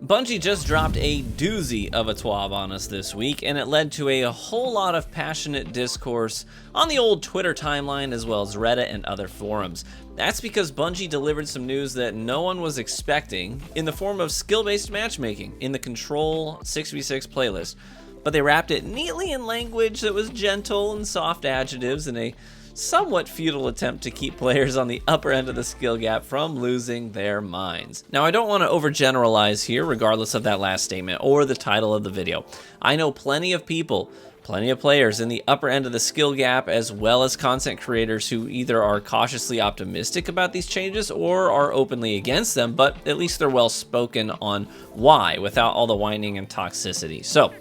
Bungie just dropped a doozy of a TWAB on us this week, and it led to a whole lot of passionate discourse on the old Twitter timeline as well as Reddit and other forums. That's because Bungie delivered some news that no one was expecting in the form of skill-based matchmaking in the Control 6v6 playlist, but they wrapped it neatly in language that was gentle and soft adjectives in a somewhat futile attempt to keep players on the upper end of the skill gap from losing their minds. Now, I don't want to overgeneralize here regardless of that last statement or the title of the video. I know plenty of people, plenty of players in the upper end of the skill gap, as well as content creators who either are cautiously optimistic about these changes or are openly against them, but at least they're well spoken on why without all the whining and toxicity. So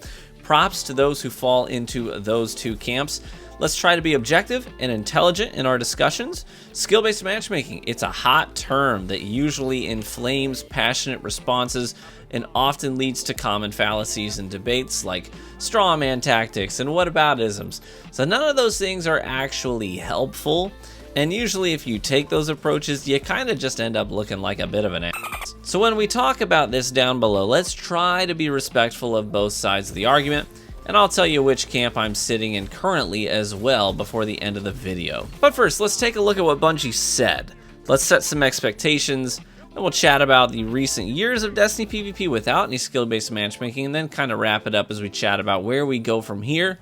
props to those who fall into those two camps. Let's try to be objective and intelligent in our discussions. Skill-based matchmaking, it's a hot term that usually inflames passionate responses and often leads to common fallacies and debates like straw man tactics and whataboutisms. So none of those things are actually helpful, and usually if you take those approaches, you kind of just end up looking like a bit of an ass. So when we talk about this down below, let's try to be respectful of both sides of the argument, and I'll tell you which camp I'm sitting in currently as well before the end of the video. But first, let's take a look at what Bungie said. Let's set some expectations, and we'll chat about the recent years of Destiny PvP without any skill-based matchmaking, and then kind of wrap it up as we chat about where we go from here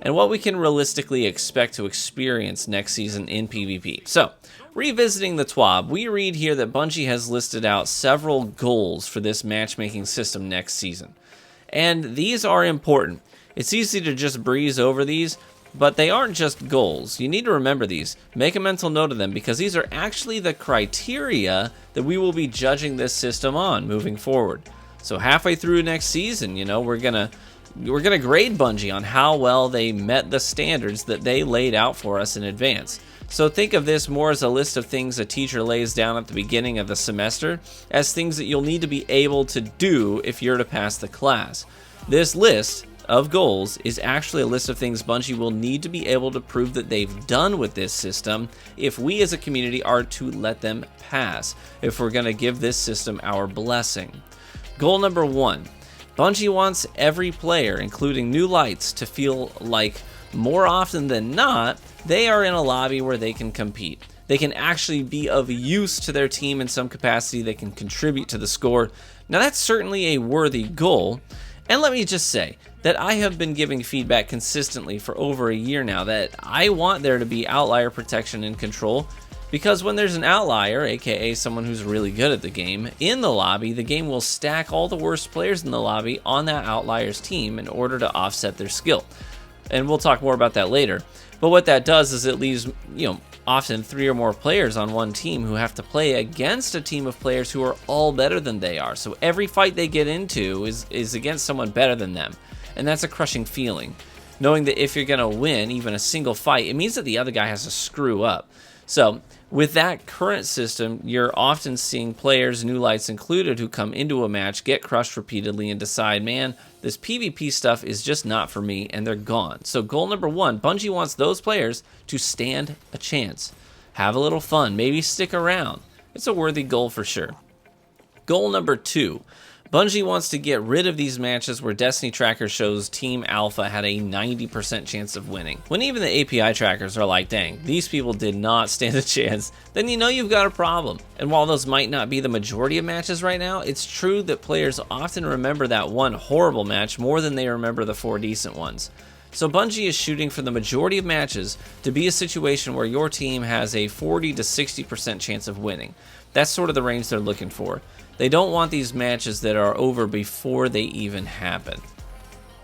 and what we can realistically expect to experience next season in PvP. So, revisiting the TWAB, we read here that Bungie has listed out several goals for this matchmaking system next season. And these are important. It's easy to just breeze over these, but they aren't just goals. You need to remember these. Make a mental note of them because these are actually the criteria that we will be judging this system on moving forward. So halfway through next season, we're gonna grade Bungie on how well they met the standards that they laid out for us in advance. So think of this more as a list of things a teacher lays down at the beginning of the semester as things that you'll need to be able to do if you're to pass the class. This list of goals is actually a list of things Bungie will need to be able to prove that they've done with this system if we as a community are to let them pass, if we're going to give this system our blessing. Goal number 1. Bungie wants every player, including new lights, to feel like more often than not, they are in a lobby where they can compete. They can actually be of use to their team in some capacity. They can contribute to the score. Now that's certainly a worthy goal. And let me just say that I have been giving feedback consistently for over a year now that I want there to be outlier protection and control, because when there's an outlier, aka someone who's really good at the game, in the lobby, the game will stack all the worst players in the lobby on that outlier's team in order to offset their skill. And we'll talk more about that later. But what that does is it leaves, often 3 or more players on one team who have to play against a team of players who are all better than they are. So every fight they get into is against someone better than them. And that's a crushing feeling. Knowing that if you're going to win even a single fight, it means that the other guy has to screw up. So with that current system, you're often seeing players, new lights included, who come into a match, get crushed repeatedly, and decide, man, this PvP stuff is just not for me, and they're gone. So goal number 1, Bungie wants those players to stand a chance. Have a little fun, maybe stick around. It's a worthy goal for sure. Goal number 2, Bungie wants to get rid of these matches where Destiny Tracker shows Team Alpha had a 90% chance of winning. When even the API trackers are like, dang, these people did not stand a chance, then you know you've got a problem. And while those might not be the majority of matches right now, it's true that players often remember that one horrible match more than they remember the 4 decent ones. So Bungie is shooting for the majority of matches to be a situation where your team has a 40 to 60% chance of winning. That's sort of the range they're looking for. They don't want these matches that are over before they even happen.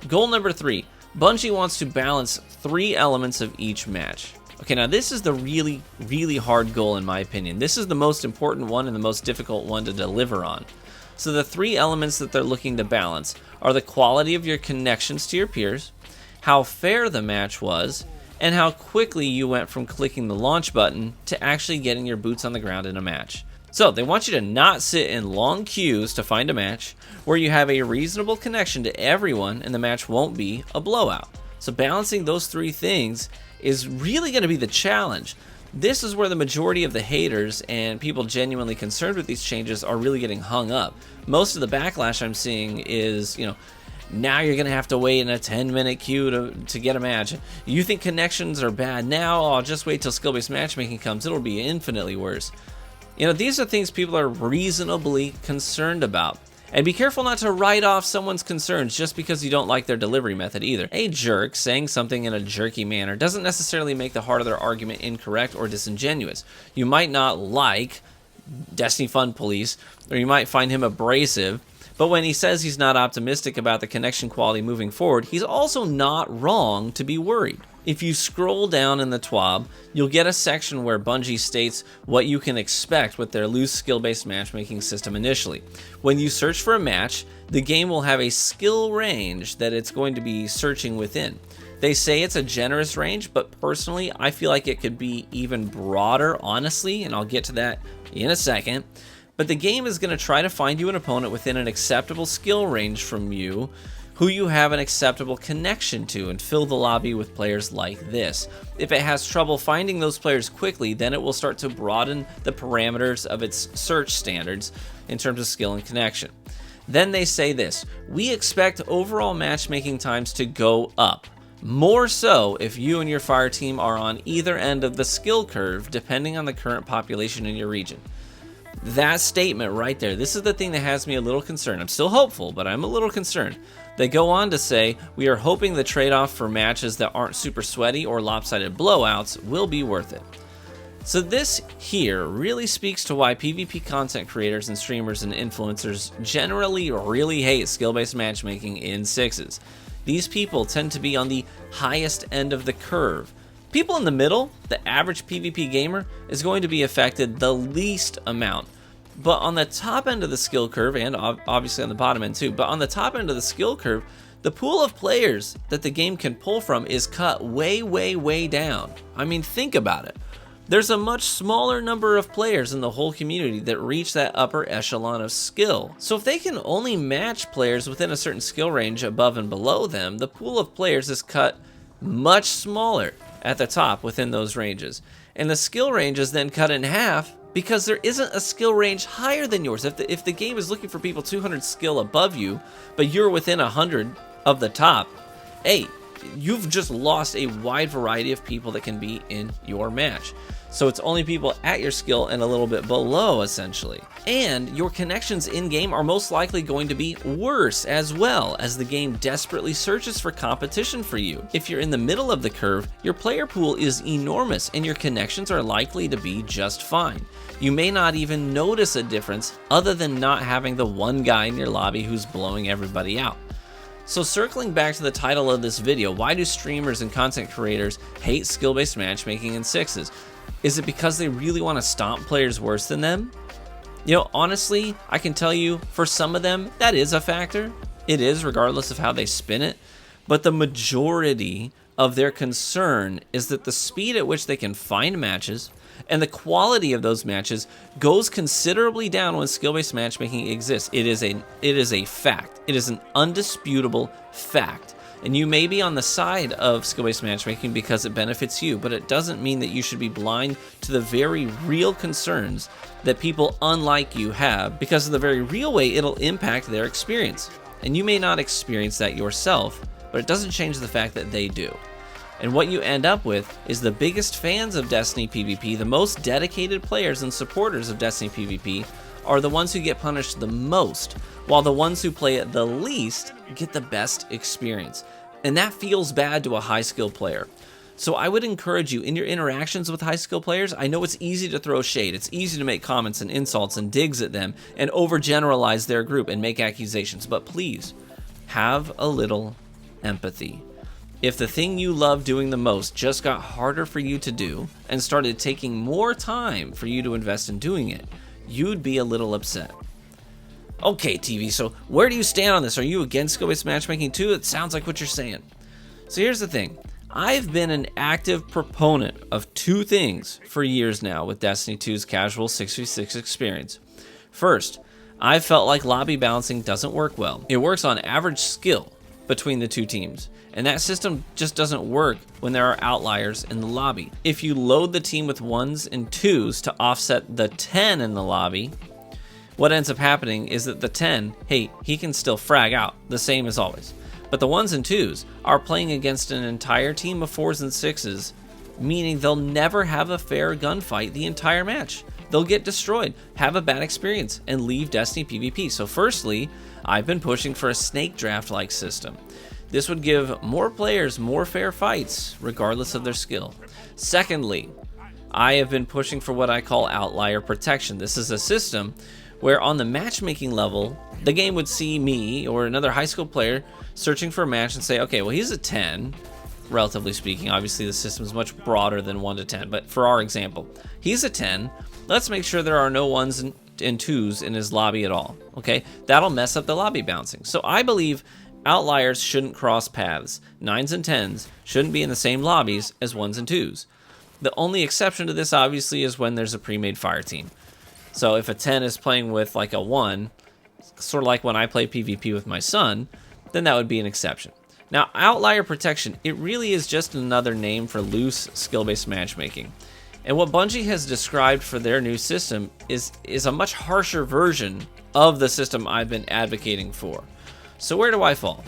Goal number 3, Bungie wants to balance 3 elements of each match. Okay, now this is the really, really hard goal in my opinion. This is the most important one and the most difficult one to deliver on. So the 3 elements that they're looking to balance are the quality of your connections to your peers, how fair the match was, and how quickly you went from clicking the launch button to actually getting your boots on the ground in a match. So they want you to not sit in long queues to find a match, where you have a reasonable connection to everyone and the match won't be a blowout. So balancing those 3 things is really going to be the challenge. This is where the majority of the haters and people genuinely concerned with these changes are really getting hung up. Most of the backlash I'm seeing is, now you're going to have to wait in a 10-minute queue to get a match. You think connections are bad now? I'll just wait till skill-based matchmaking comes. It'll be infinitely worse. These are things people are reasonably concerned about. And be careful not to write off someone's concerns just because you don't like their delivery method either. A jerk saying something in a jerky manner doesn't necessarily make the heart of their argument incorrect or disingenuous. You might not like Destiny Fun Police, or you might find him abrasive, but when he says he's not optimistic about the connection quality moving forward, he's also not wrong to be worried. If you scroll down in the TWAB, you'll get a section where Bungie states what you can expect with their loose skill-based matchmaking system initially. When you search for a match, the game will have a skill range that it's going to be searching within. They say it's a generous range, but personally, I feel like it could be even broader, honestly, and I'll get to that in a second. But the game is going to try to find you an opponent within an acceptable skill range from you, who you have an acceptable connection to, and fill the lobby with players like this. If it has trouble finding those players quickly, then it will start to broaden the parameters of its search standards in terms of skill and connection. Then they say this: we expect overall matchmaking times to go up. More so if you and your fire team are on either end of the skill curve, depending on the current population in your region. That statement right there, this is the thing that has me a little concerned. I'm still hopeful, but I'm a little concerned. They go on to say, we are hoping the trade-off for matches that aren't super sweaty or lopsided blowouts will be worth it. So this here really speaks to why PvP content creators and streamers and influencers generally really hate skill-based matchmaking in sixes. These people tend to be on the highest end of the curve. People in the middle, the average PvP gamer, is going to be affected the least amount. But on the top end of the skill curve, and obviously on the bottom end too, but on the top end of the skill curve, the pool of players that the game can pull from is cut way, way, way down. I mean, think about it. There's a much smaller number of players in the whole community that reach that upper echelon of skill. So if they can only match players within a certain skill range above and below them, the pool of players is cut much smaller at the top within those ranges. And the skill range is then cut in half because there isn't a skill range higher than yours. If the game is looking for people 200 skill above you, but you're within 100 of the top, hey, you've just lost a wide variety of people that can be in your match. So it's only people at your skill and a little bit below, essentially. And your connections in-game are most likely going to be worse as well, as the game desperately searches for competition for you. If you're in the middle of the curve, your player pool is enormous and your connections are likely to be just fine. You may not even notice a difference other than not having the one guy in your lobby who's blowing everybody out. So circling back to the title of this video, why do streamers and content creators hate skill-based matchmaking in sixes? Is it because they really want to stomp players worse than them? Honestly, I can tell you, for some of them, that is a factor. It is, regardless of how they spin it. But the majority of their concern is that the speed at which they can find matches and the quality of those matches goes considerably down when skill-based matchmaking exists. It is a fact. It is an undisputable fact. And you may be on the side of skill-based matchmaking because it benefits you, but it doesn't mean that you should be blind to the very real concerns that people unlike you have, because of the very real way it'll impact their experience. And you may not experience that yourself, but it doesn't change the fact that they do. And what you end up with is the biggest fans of Destiny PvP, the most dedicated players and supporters of Destiny PvP, are the ones who get punished the most, while the ones who play it the least get the best experience. And that feels bad to a high-skill player. So I would encourage you, in your interactions with high-skill players, I know it's easy to throw shade, it's easy to make comments and insults and digs at them and overgeneralize their group and make accusations, but please, have a little empathy. If the thing you love doing the most just got harder for you to do and started taking more time for you to invest in doing it, you'd be a little upset. Okay, TV, so where do you stand on this? Are you against skill-based matchmaking too? It sounds like what you're saying. So here's the thing. I've been an active proponent of two things for years now with Destiny 2's casual 6v6 experience. First, I've felt like lobby balancing doesn't work well. It works on average skill, between the two teams. And that system just doesn't work when there are outliers in the lobby. If you load the team with 1s and 2s to offset the 10 in the lobby, what ends up happening is that the 10, hey, he can still frag out, the same as always. But the 1s and 2s are playing against an entire team of 4s and 6s, meaning they'll never have a fair gunfight the entire match. They'll get destroyed, have a bad experience, and leave Destiny PvP. So firstly, I've been pushing for a snake draft-like system. This would give more players more fair fights, regardless of their skill. Secondly, I have been pushing for what I call outlier protection. This is a system where on the matchmaking level, the game would see me or another high school player searching for a match and say, okay, well, he's a 10, relatively speaking. Obviously, the system is much broader than 1 to 10, but for our example, he's a 10. Let's make sure there are no 1s and 2s in his lobby at all, okay? That'll mess up the lobby bouncing. So I believe outliers shouldn't cross paths. 9s and 10s shouldn't be in the same lobbies as 1s and 2s. The only exception to this, obviously, is when there's a pre-made fire team. So if a 10 is playing with like a 1, sort of like when I play PvP with my son, then that would be an exception. Now, outlier protection, it really is just another name for loose skill-based matchmaking. And what Bungie has described for their new system is a much harsher version of the system I've been advocating for. So where do I fall?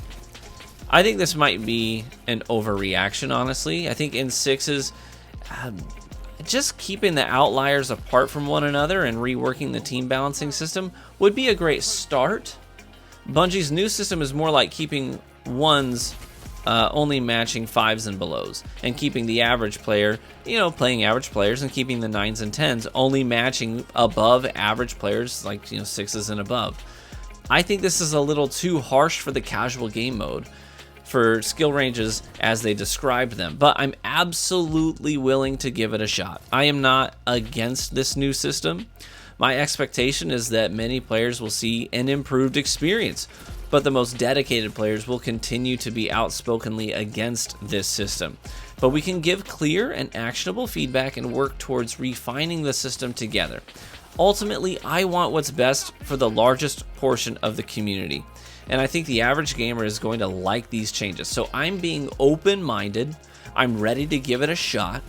I think this might be an overreaction, honestly. I think in 6s, just keeping the outliers apart from one another and reworking the team balancing system would be a great start. Bungie's new system is more like keeping 1s only matching 5s and belows, and keeping the average player, playing average players, and keeping the 9s and 10s only matching above average players, like 6s and above. I think this is a little too harsh for the casual game mode, for skill ranges as they described them, but I'm absolutely willing to give it a shot. I am not against this new system. My expectation is that many players will see an improved experience, but the most dedicated players will continue to be outspokenly against this system. But we can give clear and actionable feedback and work towards refining the system together. Ultimately, I want what's best for the largest portion of the community, and I think the average gamer is going to like these changes. So I'm being open-minded. I'm ready to give it a shot.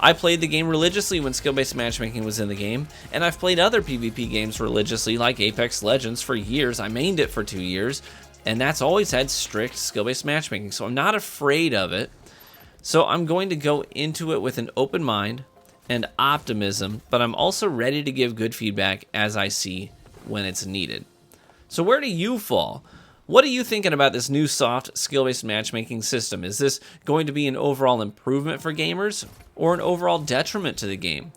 I played the game religiously when skill-based matchmaking was in the game, and I've played other PvP games religiously like Apex Legends for years. I mained it for 2 years, and that's always had strict skill-based matchmaking, so I'm not afraid of it. So I'm going to go into it with an open mind and optimism, but I'm also ready to give good feedback as I see when it's needed. So where do you fall? What are you thinking about this new soft skill-based matchmaking system? Is this going to be an overall improvement for gamers or an overall detriment to the game?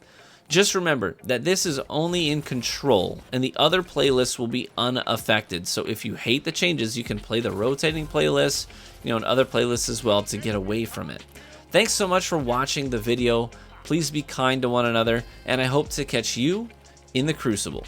Just remember that this is only in control and the other playlists will be unaffected. So if you hate the changes, you can play the rotating playlists, and other playlists as well to get away from it. Thanks so much for watching the video. Please be kind to one another, and I hope to catch you in the Crucible.